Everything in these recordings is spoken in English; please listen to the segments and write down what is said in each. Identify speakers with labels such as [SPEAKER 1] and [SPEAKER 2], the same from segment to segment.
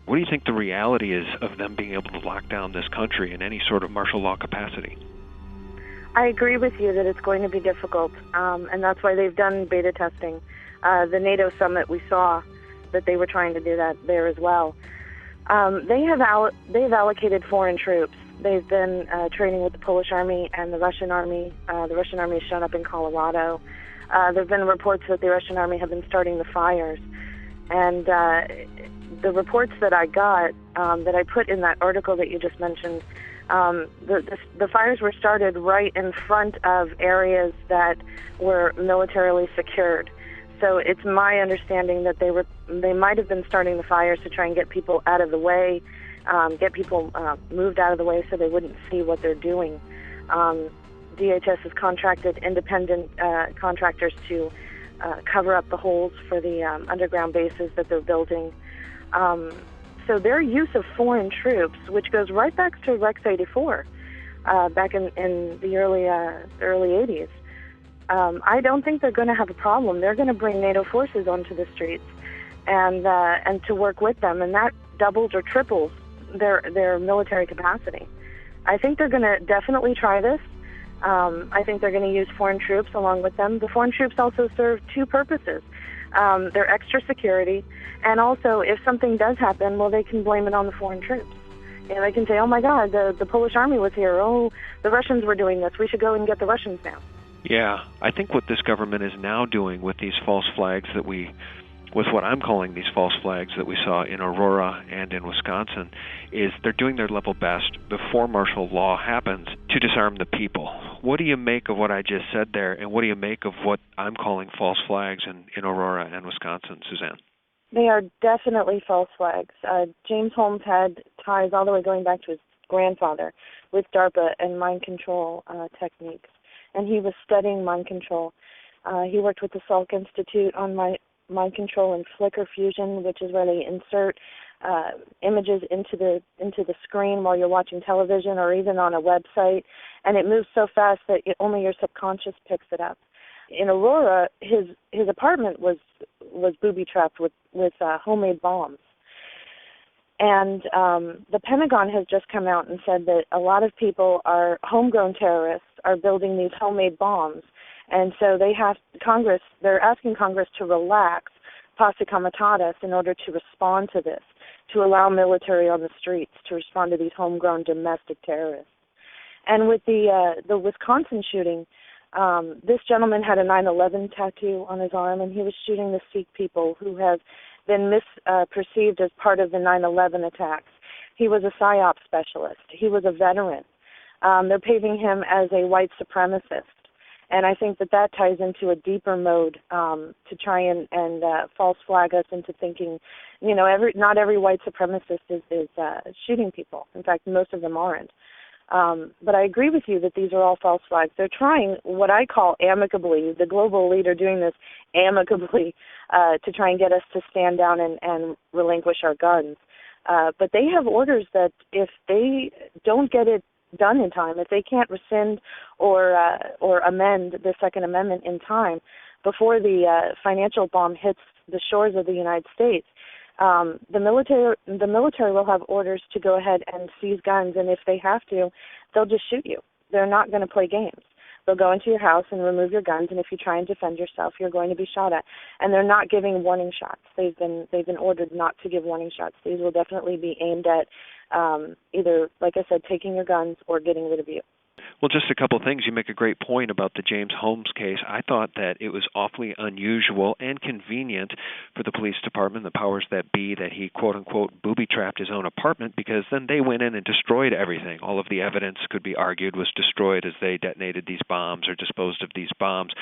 [SPEAKER 1] What do you think the reality is of them being able to lock down this country in any sort of martial law capacity?
[SPEAKER 2] I agree with you that it's going to be difficult, and that's why they've done beta testing. The NATO summit, we saw that they were trying to do that there as well. They've allocated foreign troops. They've been training with the Polish army and the Russian army. The Russian army has shown up in Colorado. There have been reports that the Russian army have been starting the fires. And the reports that I got, that I put in that article that you just mentioned, the fires were started right in front of areas that were militarily secured. So it's my understanding that they might have been starting the fires to try and get people out of the way, get people moved out of the way so they wouldn't see what they're doing. DHS has contracted independent contractors to cover up the holes for the underground bases that they're building. So their use of foreign troops, which goes right back to Rex 84, back in the early 80s, I don't think they're going to have a problem. They're going to bring NATO forces onto the streets and to work with them, and that doubles or triples their military capacity. I think they're going to definitely try this. I think they're going to use foreign troops along with them. The foreign troops also serve two purposes. They're extra security, and also if something does happen, well, they can blame it on the foreign troops. You know, they can say, oh my God, the Polish army was here. Oh, the Russians were doing this. We should go and get the Russians now.
[SPEAKER 1] Yeah, I think what this government is now doing with these false flags with what I'm calling these false flags that we saw in Aurora and in Wisconsin, is they're doing their level best before martial law happens to disarm the people. What do you make of what I just said there, and what do you make of what I'm calling false flags in Aurora and Wisconsin, Susanne?
[SPEAKER 2] They are definitely false flags. James Holmes had ties all the way going back to his grandfather with DARPA and mind control techniques, and he was studying mind control. He worked with the Salk Institute on mind control and flicker fusion, which is where they insert images into the screen while you're watching television or even on a website, and it moves so fast that only your subconscious picks it up. In Aurora, his apartment was booby-trapped with homemade bombs. And the Pentagon has just come out and said that a lot of people homegrown terrorists are building these homemade bombs. And so they're asking Congress to relax posse comitatus in order to respond to this, to allow military on the streets to respond to these homegrown domestic terrorists. And with the Wisconsin shooting, this gentleman had a 9/11 tattoo on his arm, and he was shooting the Sikh people who have been misperceived as part of the 9/11 attacks. He was a PSYOP specialist. He was a veteran. They're painting him as a white supremacist. And I think that ties into a deeper mode to try and false flag us into thinking, not every white supremacist is shooting people. In fact, most of them aren't. But I agree with you that these are all false flags. They're trying what I call amicably, the global elite are doing this amicably to try and get us to stand down and relinquish our guns. But they have orders that if they don't get it done in time, if they can't rescind or amend the Second Amendment in time before the financial bomb hits the shores of the United States, the military will have orders to go ahead and seize guns, and if they have to, they'll just shoot you. They're not going to play games. They'll go into your house and remove your guns, and if you try and defend yourself, you're going to be shot at. And they're not giving warning shots. They've been ordered not to give warning shots. These will definitely be aimed at either, like I said, taking your guns or getting rid of you.
[SPEAKER 1] Well, just a couple of things. You make a great point about the James Holmes case. I thought that it was awfully unusual and convenient for the police department, the powers that be, that he, quote-unquote, booby-trapped his own apartment, because then they went in and destroyed everything. All of the evidence, could be argued, was destroyed as they detonated these bombs or disposed of these bombs.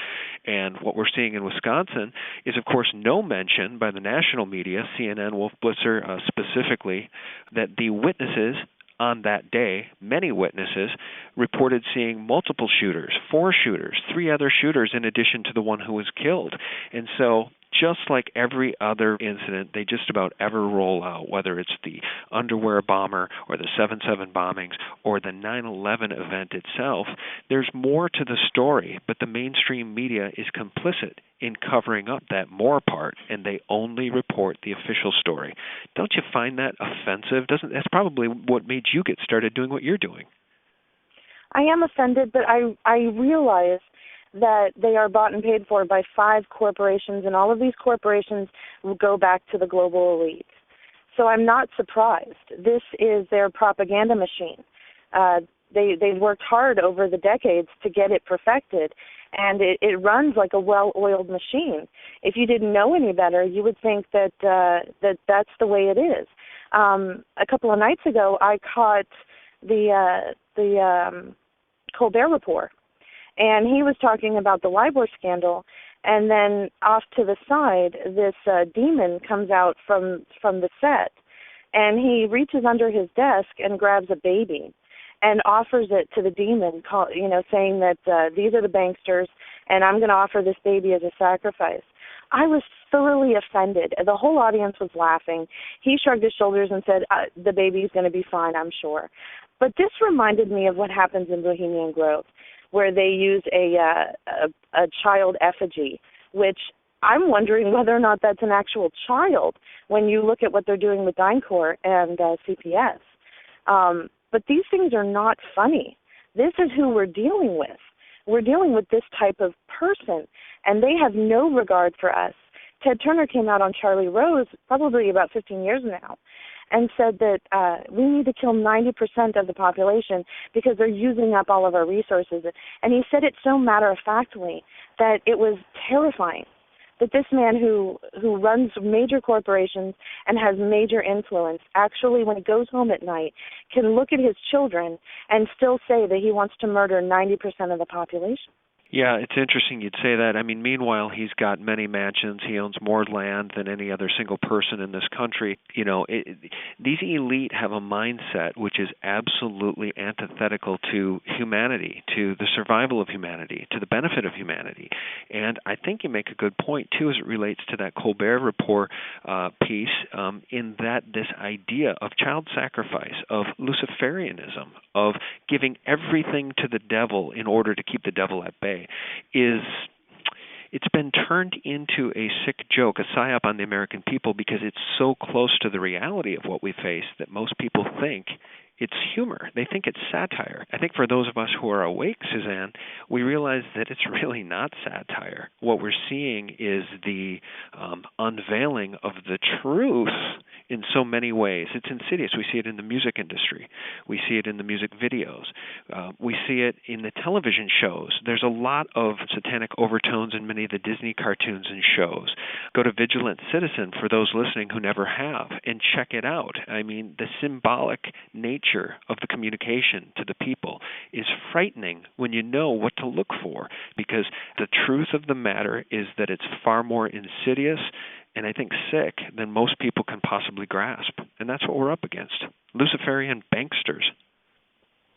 [SPEAKER 1] And what we're seeing in Wisconsin is, of course, no mention by the national media, CNN, Wolf Blitzer specifically, that the witnesses on that day, many witnesses reported seeing multiple shooters, 4 shooters, 3 other shooters in addition to the one who was killed. And so just like every other incident they just about ever roll out, whether it's the underwear bomber or the 7/7 bombings or the 9/11 event itself, there's more to the story, but the mainstream media is complicit in covering up that more part, and they only report the official story. Don't you find that offensive? That's probably what made you get started doing what you're doing.
[SPEAKER 2] I am offended, but I realize that they are bought and paid for by 5 corporations, and all of these corporations will go back to the global elite. So I'm not surprised. This is their propaganda machine. They've worked hard over the decades to get it perfected, and it runs like a well-oiled machine. If you didn't know any better, you would think that that's the way it is. A couple of nights ago, I caught the Colbert Report, and he was talking about the LIBOR scandal, and then off to the side, this demon comes out from the set, and he reaches under his desk and grabs a baby and offers it to the demon, saying that these are the banksters, and I'm going to offer this baby as a sacrifice. I was thoroughly offended. The whole audience was laughing. He shrugged his shoulders and said, the baby's going to be fine, I'm sure. But this reminded me of what happens in Bohemian Grove, where they use a child effigy, which I'm wondering whether or not that's an actual child when you look at what they're doing with DynCorp and CPS. But these things are not funny. This is who we're dealing with. We're dealing with this type of person, and they have no regard for us. Ted Turner came out on Charlie Rose probably about 15 years now and said that we need to kill 90% of the population because they're using up all of our resources. And he said it so matter-of-factly that it was terrifying. That this man who runs major corporations and has major influence actually, when he goes home at night, can look at his children and still say that he wants to murder 90% of the population.
[SPEAKER 1] Yeah, it's interesting you'd say that. I mean, meanwhile, he's got many mansions. He owns more land than any other single person in this country. These elite have a mindset which is absolutely antithetical to humanity, to the survival of humanity, to the benefit of humanity. And I think you make a good point, too, as it relates to that Colbert Report piece, in that this idea of child sacrifice, of Luciferianism, of giving everything to the devil in order to keep the devil at bay, it's been turned into a sick joke, a psyop on the American people, because it's so close to the reality of what we face that most people think it's humor. They think it's satire. I think for those of us who are awake, Susanne, we realize that it's really not satire. What we're seeing is the unveiling of the truth in so many ways. It's insidious. We see it in the music industry. We see it in the music videos. We see it in the television shows. There's a lot of satanic overtones in many of the Disney cartoons and shows. Go to Vigilant Citizen, for those listening who never have, and check it out. I mean, the symbolic nature of the communication to the people is frightening when you know what to look for, because the truth of the matter is that it's far more insidious and I think sick than most people can possibly grasp. And that's what we're up against. Luciferian banksters.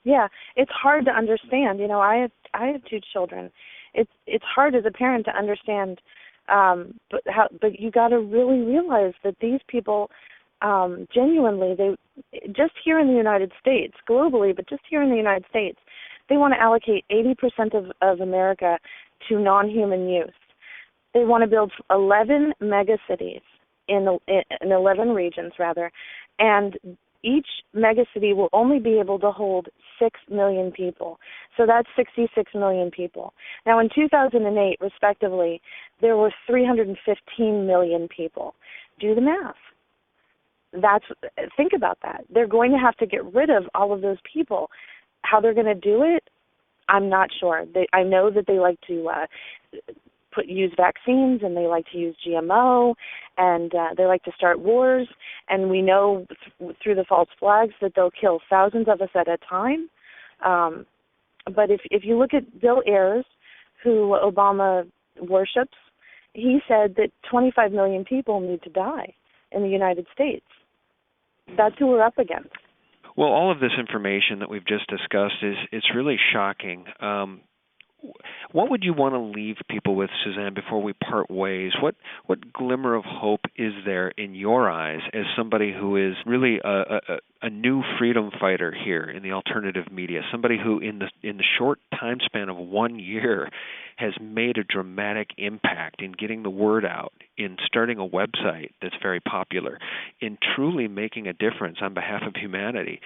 [SPEAKER 2] Yeah, it's hard to understand. I have 2 children. It's hard as a parent to understand, but you got to really realize that these people genuinely, they just here in the United States, globally, but just here in the United States, they want to allocate 80% of America to non-human use. They want to build 11 megacities in 11 regions, rather, and each megacity will only be able to hold 6 million people. So that's 66 million people. Now, in 2008, respectively, there were 315 million people. Do the math. Think about that. They're going to have to get rid of all of those people. How they're going to do it, I'm not sure. I know that they like to use vaccines, and they like to use GMO, and they like to start wars. And we know through the false flags that they'll kill thousands of us at a time. But if you look at Bill Ayers, who Obama worships, he said that 25 million people need to die in the United States. That's who we're up against.
[SPEAKER 1] Well, all of this information that we've just discussed is really shocking. What would you want to leave people with, Susanne, before we part ways? What glimmer of hope is there in your eyes as somebody who is really a new freedom fighter here in the alternative media, somebody who in the short time span of 1 year has made a dramatic impact in getting the word out, in starting a website that's very popular, in truly making a difference on behalf of humanity,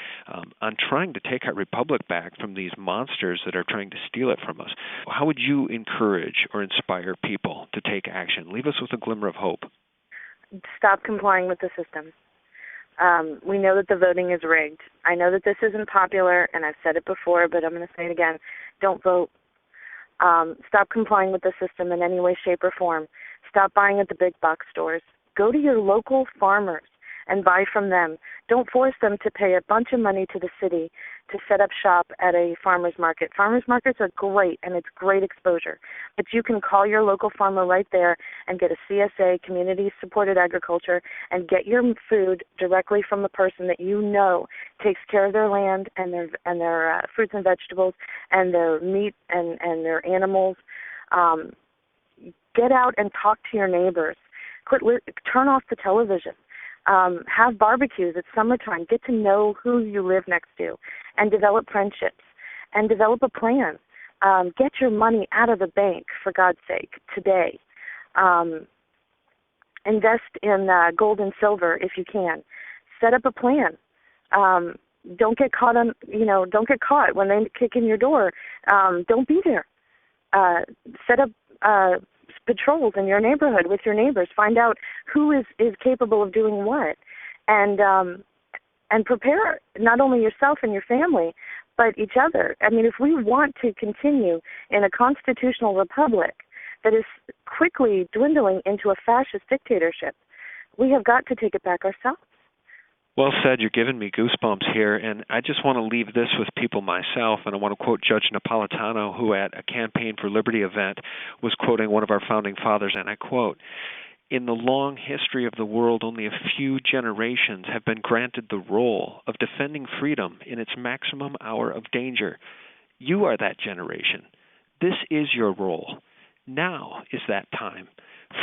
[SPEAKER 1] on trying to take our republic back from these monsters that are trying to steal it from us? How would you encourage or inspire people to take action? Leave us with a glimmer of hope.
[SPEAKER 2] Stop complying with the system. We know that the voting is rigged. I know that this isn't popular, and I've said it before, but I'm going to say it again. Don't vote. Stop complying with the system in any way, shape, or form. Stop buying at the big box stores. Go to your local farmers and buy from them. Don't force them to pay a bunch of money to the city to set up shop at a farmer's market. Farmers markets are great, and it's great exposure. But you can call your local farmer right there and get a CSA, community-supported agriculture, and get your food directly from the person that you know takes care of their land and their fruits and vegetables and their meat and their animals. Get out and talk to your neighbors. Turn off the television. Have barbecues. It's summertime. Get to know who you live next to and develop friendships and develop a plan. Get your money out of the bank, for God's sake, today. Invest in gold and silver if you can. Set up a plan. Don't get caught don't get caught when they kick in your door. Don't be there. Set up patrols in your neighborhood with your neighbors. Find out who is capable of doing what, and prepare not only yourself and your family, but each other. I mean, if we want to continue in a constitutional republic that is quickly dwindling into a fascist dictatorship, we have got to take it back ourselves.
[SPEAKER 1] Well said. You're giving me goosebumps here, and I just want to leave this with people myself, and I want to quote Judge Napolitano, who at a Campaign for Liberty event was quoting one of our founding fathers, and I quote, "In the long history of the world, only a few generations have been granted the role of defending freedom in its maximum hour of danger. You are that generation. This is your role. Now is that time.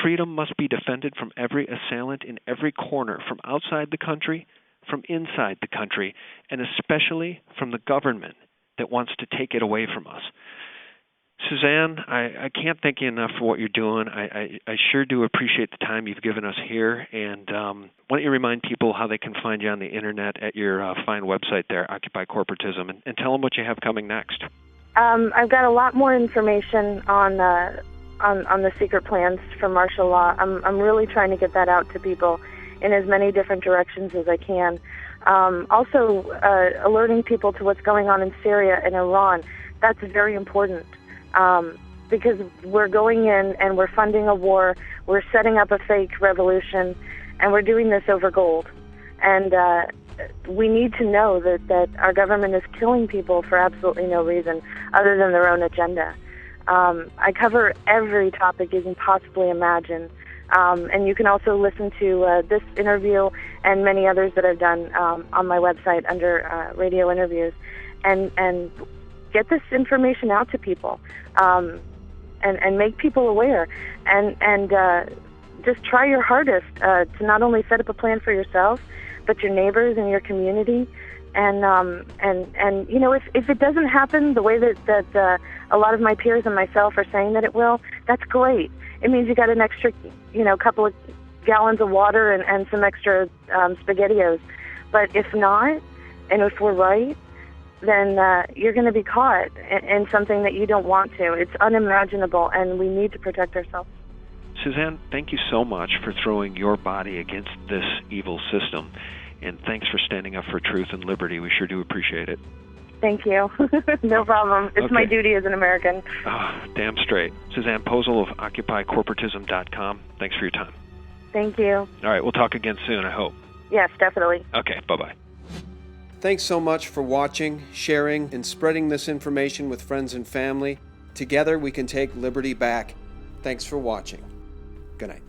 [SPEAKER 1] Freedom must be defended from every assailant in every corner, from outside the country, from inside the country, and especially from the government that wants to take it away from us." Susanne, I can't thank you enough for what you're doing. I sure do appreciate the time you've given us here. And why don't you remind people how they can find you on the Internet at your fine website there, Occupy Corporatism, and tell them what you have coming next.
[SPEAKER 2] I've got a lot more information on the secret plans for martial law. I'm really trying to get that out to people in as many different directions as I can. Also, alerting people to what's going on in Syria and Iran. That's very important because we're going in and we're funding a war. We're setting up a fake revolution, and we're doing this over gold. And we need to know that our government is killing people for absolutely no reason other than their own agenda. I cover every topic you can possibly imagine. And you can also listen to this interview and many others that I've done on my website under radio interviews, and get this information out to people, and make people aware, and just try your hardest to not only set up a plan for yourself, but your neighbors and your community. And if it doesn't happen the way that a lot of my peers and myself are saying that it will, that's great. It means you got an extra, couple of gallons of water and some extra SpaghettiOs. But if not, and if we're right, then you're going to be caught in something that you don't want to. It's unimaginable, and we need to protect ourselves.
[SPEAKER 1] Susanne, thank you so much for throwing your body against this evil system. And thanks for standing up for truth and liberty. We sure do appreciate it.
[SPEAKER 2] Thank you. No problem. It's my duty as an American.
[SPEAKER 1] Oh, damn straight. Susanne Posel of OccupyCorporatism.com. Thanks for your time.
[SPEAKER 2] Thank you.
[SPEAKER 1] All right, we'll talk again soon, I hope.
[SPEAKER 2] Yes, definitely.
[SPEAKER 1] Okay, bye-bye.
[SPEAKER 3] Thanks so much for watching, sharing, and spreading this information with friends and family. Together we can take liberty back. Thanks for watching. Good night.